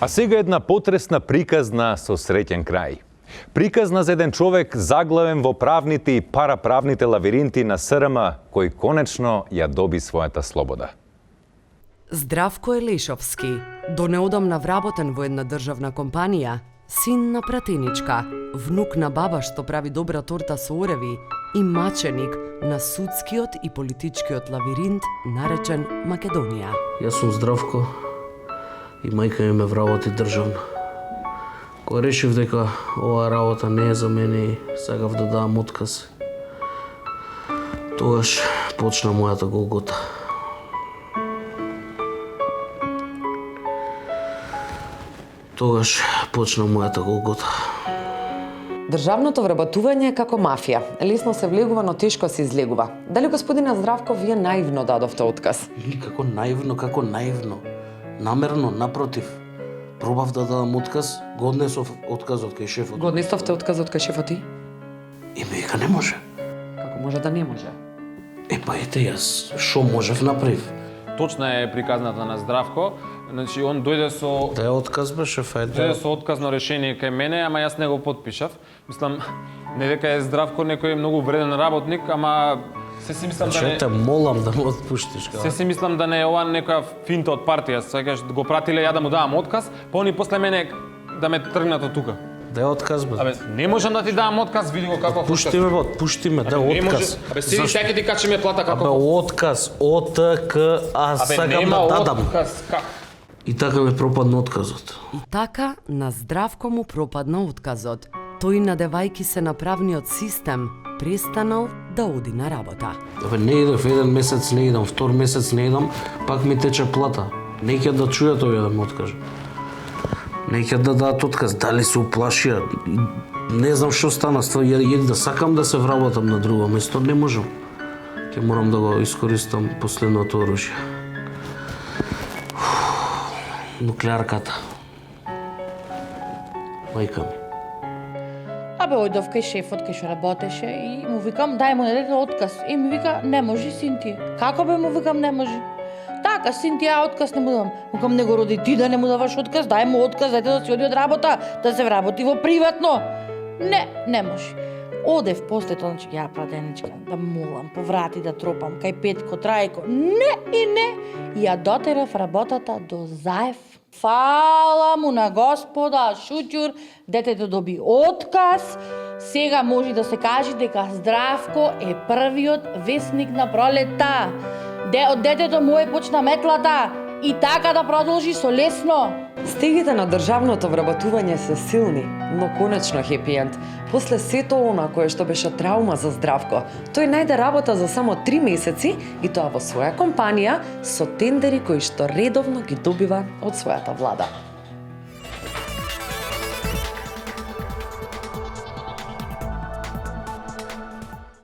А сега една потресна приказна со среќен крај. Приказна за еден човек заглавен во правните и параправните лавиринти на СРМ, кој конечно ја доби својата слобода. Здравко Елешовски, до неодамна вработен во една државна компанија, син на пратеничка, внук на баба што прави добра торта со ореви и маченик на судскиот и политичкиот лавиринт наречен Македонија. Јас сум Здравко и мајка ми ме вработи државно. Кога решив дека оваа работа не е за мене и сакав да дадам отказ, тогаш почна мојата голгота. Државното вработување е како мафија. Лесно се влегува, но тешко се излегува. Дали господине Здравко вие наивно дадовте отказ? Како наивно. Намерно, напротив. Пробав да дадам отказ, го однесов отказот кај шефот. Го однесовте отказот кај шефот и? И ми вика не може. Како може да не може? Па ете јас, шо можев направив? Точна е приказната на Здравко. Значи, он дојде со... Да ја отказ беше Дојде со отказно решение кај мене, ама јас не го потпишав. Мислам, не дека е Здравко некој многу вреден работник, ама се си мислам да не... Те молам да му отпуштиш. Се си мислам да не е ова некоја финта од партија. Сакаш го пратиле ја да му давам отказ, па они после мене да ме тргнат од тука. Да ја отказ бе. Абе, не можам да ти давам отказ, види го како Отпушти ме, да отказ. Абе, седи сега ти качи ме плата како... Абе, отказ, аз сакам да дадам. Отказ, И така ме пропадна отказот. И така на Здравко му пропадна отказот. Тој, надевајки се на правниот систем, престанал да оди на работа. Абе, не идев, еден месец не идам, втор месец не идам, пак ми тече плата. Не ќе да чујат овие да ме откажат. Не ќе да дадат отказ, дали се уплашија. Не знам што стана, ја да сакам да се вработам на друго место, не можам. Ќе морам да го искористам последното оружје. Нуклеарката. Мајка ми. Абе, ојдов кај шефот, кај што работеше и му викам, дај му на дете отказ. И ми вика, не може, Синтија. Како бе, му викам, не може. Така, Синтија, отказ не му давам. Викам, не го роди ти да не му даваш отказ, дај му отказ, дайте да си оди од работа, да се вработи во приватно. Не може. Одев после тоа, значи ја пратеничка, да молам, поврати да тропам, кај Петко, Трајко. Не и не. И ја дотерав работата до Заев. Фала му на Господа, шуќур, детето доби отказ. Сега може да се каже дека Здравко е првиот весник на пролетта. Од детето моје почна метлата и така да продолжи со лесно. Стегите на државното вработување се силни, но конечно хепи енд. После сето она кое што беше траума за Здравко, тој најде работа за само 3 месеци и тоа во своја компанија со тендери кои што редовно ги добива од својата влада.